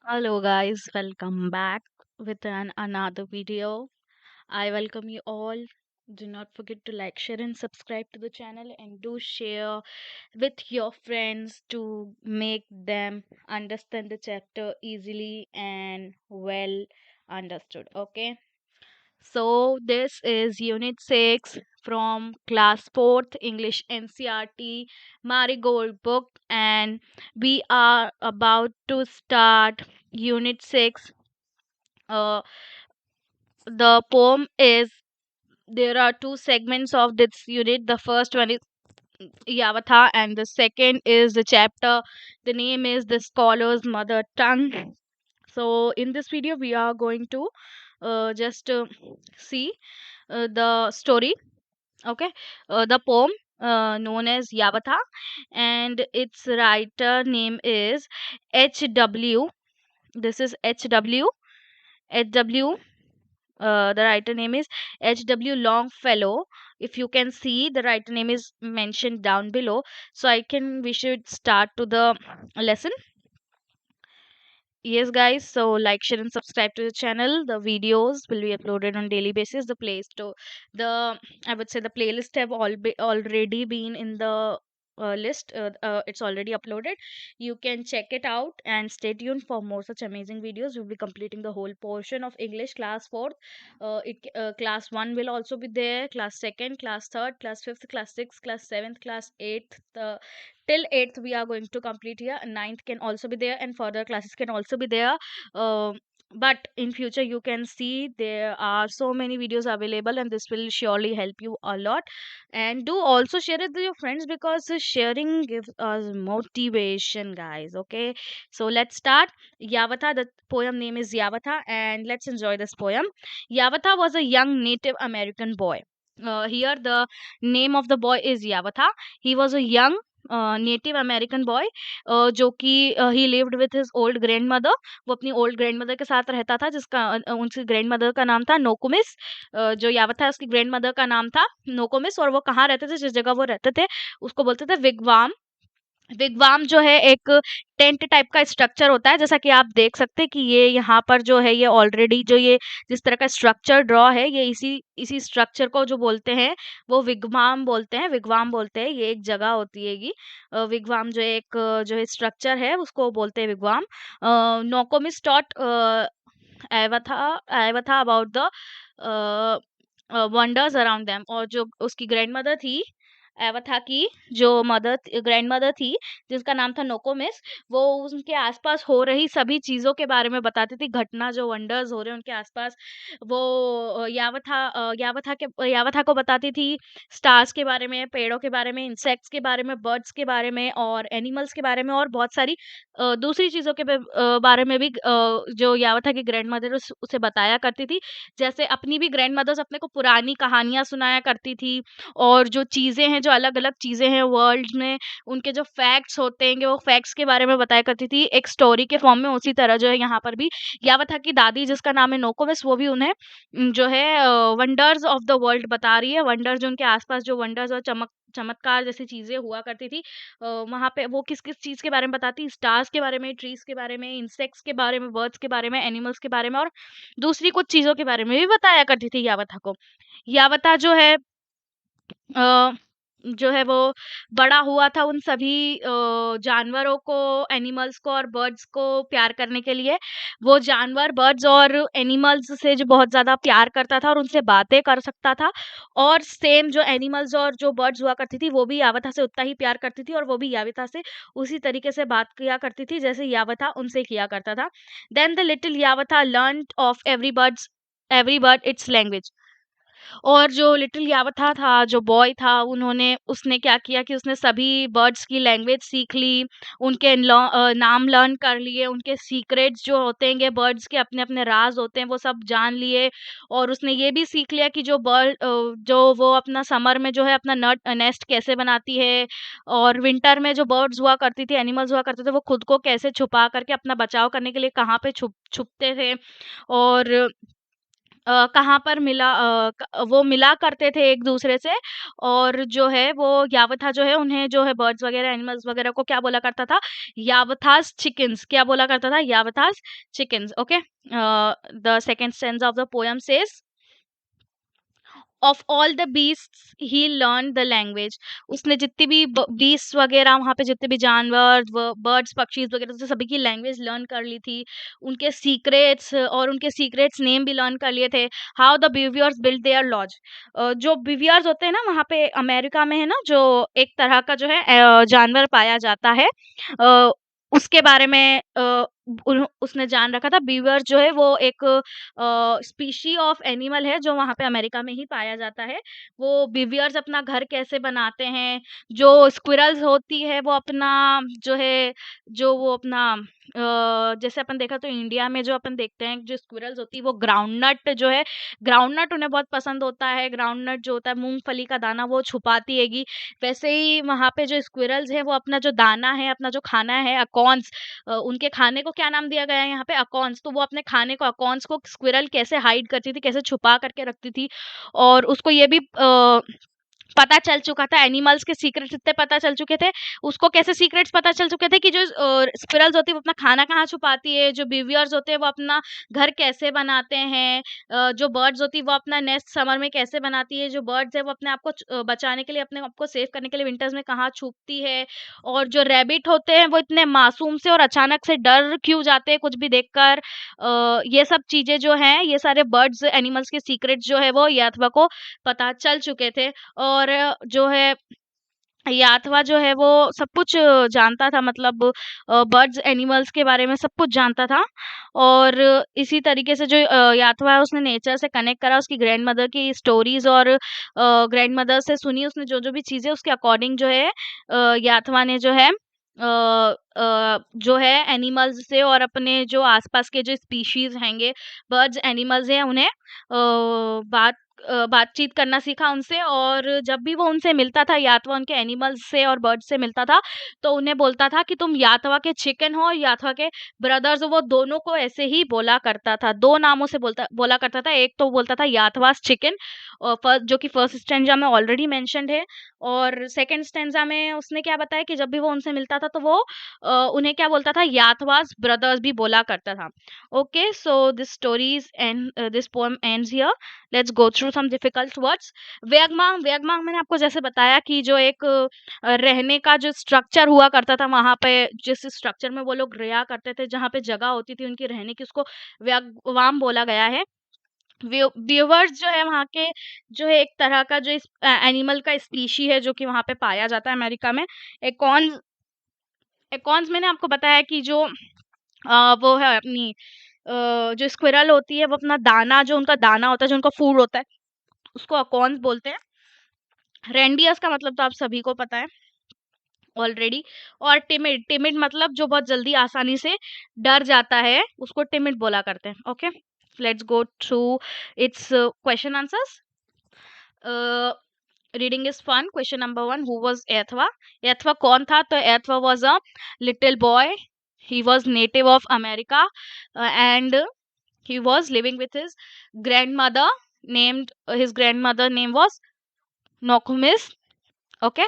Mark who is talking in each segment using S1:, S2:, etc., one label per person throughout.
S1: Hello guys, welcome back with another video. I welcome you all. Do not forget to like, share and subscribe to the channel and do share with your friends to make them understand the chapter easily and well understood. Okay. So this is Unit 6 from Class 4th English NCRT Marigold book, and we are about to start Unit 6. Uh, the poem is there are two segments of this unit. The first one is Yavatha, and the second is the chapter. The name is The Scholar's Mother Tongue. So in this video, we are going to just see the story. Okay, the poem known as Yavatha, and its writer name is H.W. This is H.W. H.W. The writer name is H.W. Longfellow. If you can see, the writer name is mentioned down below. So we should start to the lesson. Yes, guys. So like, share, and subscribe to the channel. The videos will be uploaded on daily basis. The play store, the I would say the playlist have already been in the list. It's already uploaded. You can check it out and stay tuned for more such amazing videos. We'll be completing the whole portion of English class fourth. Class one will also be there. Class second, class third, class fifth, class sixth, class seventh, class eighth. Till 8th we are going to complete here. Ninth can also be there and further classes can also be there. But in future you can see there are so many videos available, and this will surely help you a lot. And do also share it with your friends, because sharing gives us motivation, guys. Okay, so let's start. Yavatha, the poem name is Yavatha, and let's enjoy this poem. Yavatha was a young Native American boy. Here the name of the boy is Yavatha. He was a young native American boy, जो कि ही lived with his old grand mother. वो अपनी old grand mother के साथ रहता था, जिसका उनकी ग्रैंड मदर का नाम था नोकोमिस. जो यावत था उसकी ग्रैंड मदर का नाम था नोकोमिस. और वो कहाँ रहते थे, जिस जगह वो रहते थे उसको बोलते थे विगवाम. विगवाम जो है एक टेंट टाइप का स्ट्रक्चर होता है, जैसा कि आप देख सकते हैं कि ये यहाँ पर जो है ये ऑलरेडी जो ये जिस तरह का स्ट्रक्चर ड्रॉ है, ये इसी इसी स्ट्रक्चर को जो बोलते हैं वो विगवाम बोलते हैं. विगवाम बोलते हैं, ये एक जगह होती है ये. विगवाम जो एक जो है स्ट्रक्चर है उसको बोलते हैं wigwam. Nokomis taught Hiawatha Hiawatha about the wonders around them. और जो उसकी ग्रैंड मदर थी, एवथा की जो मदर ग्रैंड मदर थी, जिसका नाम था नोकोमिस, वो उनके आसपास हो रही सभी चीज़ों के बारे में बताती थी. घटना जो वंडर्स हो रहे हैं उनके आसपास, वो यावथा को बताती थी. स्टार्स के बारे में, पेड़ों के बारे में, इंसेक्ट्स के बारे में, बर्ड्स के बारे में और एनिमल्स के बारे में और बहुत सारी दूसरी चीज़ों के बारे में भी जो यावथा की ग्रैंड मदर उसे बताया करती थी. जैसे अपनी भी ग्रैंड मदर्स अपने को पुरानी कहानियाँ सुनाया करती थी, और जो चीज़ें हैं, जो अलग-अलग चीज़ें हैं वर्ल्ड में, उनके जो फैक्ट्स होते हैं, वो फैक्ट्स के बारे में बताया करती थी एक स्टोरी के फॉर्म में. उसी तरह जो है यहाँ पर भी यावथा की दादी, जिसका नाम है नोकोमिस, वो भी उन्हें जो है वंडर्स ऑफ द वर्ल्ड बता रही है. वंडर्स जो उनके आसपास जो वंडर्स और चमत्कार जैसी चीज़ें हुआ करती थी, वहाँ पे वो किस-किस चीज़ के बारे में बताती, स्टार्स के बारे में, ट्रीज़ के बारे में, इंसेक्ट्स के बारे में, बर्ड्स के बारे में, एनिमल्स के बारे में और दूसरी कुछ चीज़ों के बारे में भी बताया करती थी यावथा को. यावथा अ, जो है वो बड़ा हुआ था उन सभी जानवरों को, एनिमल्स को और बर्ड्स को प्यार करने के लिए. वो जानवर, बर्ड्स और एनिमल्स से जो बहुत ज़्यादा प्यार करता था और उनसे बातें कर सकता था. और सेम जो एनिमल्स और जो बर्ड्स हुआ करती थी, वो भी यावथा से उतना ही प्यार करती थी, और वो भी यावथा से उसी तरीके से बात किया करती थी जैसे यावथा उनसे किया करता था. Then the little Hiawatha learned of every bird its language. और जो लिटिल यावथा था, जो बॉय था, उसने क्या किया कि उसने सभी बर्ड्स की लैंग्वेज सीख ली, उनके नाम लर्न कर लिए, उनके सीक्रेट्स जो होते हैं बर्ड्स के अपने-अपने राज़ होते हैं, वो सब जान लिए. और उसने ये भी सीख लिया कि जो वो अपना समर में जो है अपना नेस्ट कैसे बनाती है, और विंटर में जो बर्ड्स हुआ करती थी, एनिमल्स हुआ करते थे, वो खुद को कैसे छुपा करके अपना बचाव करने के लिए कहाँ पे छुपते थे. और कहाँ पर वो मिला करते थे एक दूसरे से, और जो है वो यावथा जो है उन्हें जो है बर्ड्स वगैरह एनिमल्स वगैरह को क्या बोला करता था, यावथास चिकन्स, क्या बोला करता था, Hiawatha's chickens. Okay, the second stanza of the poem says, of all the beasts he learn the language. उसने जितनी भी बीस्ट वगैरह वहां पे जितने भी जानवर, बर्ड्स पक्षी वगैरह से सभी की लैंग्वेज लर्न कर ली थी, उनके सीक्रेट्स और उनके सीक्रेट्स नेम भी लर्न कर लिए थे। How the beavers build their lodge. जो बिवियर्स होते हैं ना वहाँ पे अमेरिका में, है ना, जो एक तरह का जो है जानवर पाया जाता है, अ, उसके बारे में उसने जान रखा था। बीवर जो है वो एक स्पीशी ऑफ एनिमल है जो वहाँ पे अमेरिका में ही पाया जाता है। वो बिवियर्स अपना घर कैसे बनाते हैं, जो स्क्विरल्स होती है वो अपना जो है, जो वो अपना जैसे अपन देखा तो इंडिया में जो अपन देखते हैं जो स्क्विरल्स होती है वो ग्राउंडनट जो है, ग्राउंडनट उन्हें बहुत पसंद होता है। ग्राउंडनट जो होता है मूंगफली का दाना वो छुपाती हैगी। वैसे ही वहाँ पे जो स्क्विरल्स है वो अपना जो दाना है, अपना जो खाना है अकॉर्न्स, उनके खाने को क्या नाम दिया गया है यहाँ पे, अकॉर्न्स। तो वो अपने खाने को, अकॉर्न्स को स्क्विरल कैसे हाइड करती थी, कैसे छुपा करके रखती थी, और उसको ये भी पता चल चुका था, एनिमल्स के सीक्रेट्स इतने पता चल चुके थे, उसको कैसे सीक्रेट्स पता चल चुके थे कि जो स्क्विरल्स होती है वो अपना खाना कहाँ छुपाती है, जो बिवियर्स होते हैं वो अपना घर कैसे बनाते हैं, जो बर्ड्स होती है वो अपना नेस्ट समर में कैसे बनाती है, जो बर्ड्स है वो अपने आप को बचाने के लिए, अपने आप को सेव करने के लिए विंटर्स में कहाँ छुपती है, और जो रैबिट होते हैं वो इतने मासूम से और अचानक से डर क्यों जाते हैं कुछ भी देखकर। ये सब चीजें जो हैं, ये सारे बर्ड्स एनिमल्स के सीक्रेट्स जो है वो याथवा को पता चल चुके थे। और जो है याथवा जो है वो सब कुछ जानता था, मतलब बर्ड्स एनिमल्स के बारे में सब कुछ जानता था। और इसी तरीके से जो याथवा है उसने नेचर से कनेक्ट करा, उसकी ग्रैंडमदर की स्टोरीज और ग्रैंडमदर से सुनी उसने जो जो भी चीजें, उसके अकॉर्डिंग जो है याथवा ने जो है जो है एनिमल्स से और अपने जो आसपास के जो स्पीशीज हैंगे, बर्ड्स एनिमल्स हैं, उन्हें बातचीत करना सीखा उनसे। और जब भी वो उनसे मिलता था, यातवा उनके एनिमल्स से और बर्ड्स से मिलता था, तो उन्हें बोलता था कि तुम यातवा के चिकन हो और यातवा के ब्रदर्स हो। वो दोनों को ऐसे ही बोला करता था, दो नामों से बोला करता था। एक तो बोलता था यातवास चिकन, और जो कि फर्स्ट स्टैंजा में ऑलरेडी मेंशन्ड है, और सेकंड स्टैंजा में उसने क्या बताया कि जब भी वो उनसे मिलता था तो वो उन्हें क्या बोलता था, यातवास ब्रदर्स भी बोला करता था। Okay, so this stories and this poem ends here. Let's go through some difficult words. Wigwam, wigwam मैंने आपको जैसे बताया कि जो एक रहने का जो स्ट्रक्चर हुआ करता था वहां पे, जिस स्ट्रक्चर में वो लोग रहा करते थे, जहाँ पे जगह होती थी उनकी रहने की, उसको व्यगवाम बोला गया है। व्यूवर्स जो है वहाँ के, जो है एक तरह का जो एनिमल का स्पीशी है जो कि वहाँ पे पाया जाता है अमेरिका में। एकॉन्स, एकॉन्स मैंने आपको बताया कि जो वो है अपनी जो स्क्विरल होती है वो अपना दाना, जो उनका दाना होता है, जो उनका फूड होता है, उसको अकॉन्स बोलते हैं। रेंडियस का मतलब तो आप सभी को पता है ऑलरेडी। और टिमिड, टिमिड मतलब जो बहुत जल्दी आसानी से डर जाता है, उसको टिमिड बोला करते हैं। Okay, let's go through its question answers. Reading is fun. Question number 1, who was Hiawatha? Hiawatha कौन था? तो Hiawatha was a little boy, he was native of America, and he was living with his grandmother, named his grandmother name was Nokomis. Okay,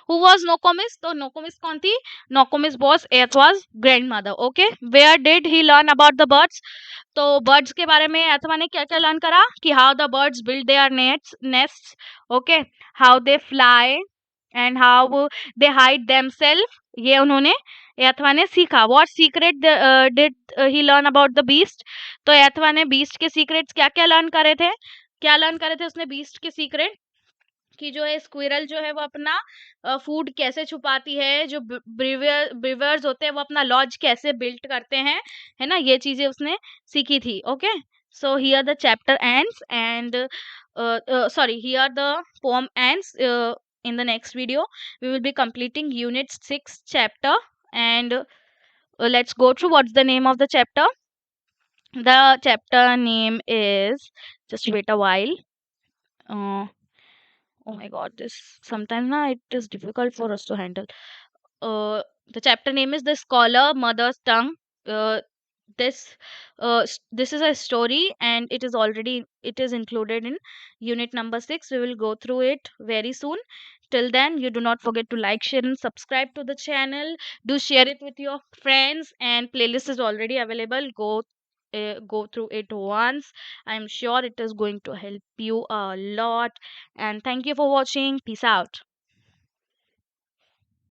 S1: who was Nokomis? तो Nokomis कौन थी? Nokomis was Ethwa's grandmother. Okay, where did he learn about the birds? तो birds के बारे में एथवा ने क्या क्या लर्न करा कि how the birds build their nests, okay, how they fly and how they hide themselves, ये उन्होंने, एथवा ने सीखा। What secret did he learn about the beast? तो एथवा ने बीस्ट के सीक्रेट्स क्या क्या लर्न करे थे? क्या लर्न करे थे उसने बीस्ट के सीक्रेट? कि जो है स्क्विरल जो है वो अपना फूड कैसे छुपाती है, जो ब्रीवर्स होते हैं वो अपना लॉज कैसे बिल्ड करते हैं, है ना, ये चीजें उसने सीखी थी। Okay, so here the chapter ends and sorry, here the poem ends. In the next video we will be completing unit 6 chapter, and let's go through what's the name of the chapter. The chapter name is, just wait a while. uh, Oh my god, this sometimes na it is difficult for us to handle. The chapter name is The Scholar Mother's Tongue. Uh, this is a story, and it is included in unit number 6. We will go through it very soon. Till then, you do not forget to like, share, and subscribe to the channel. Do share it with your friends, and playlist is already available. Go through it once. I'm sure it is going to help you a lot. And thank you for watching. Peace out.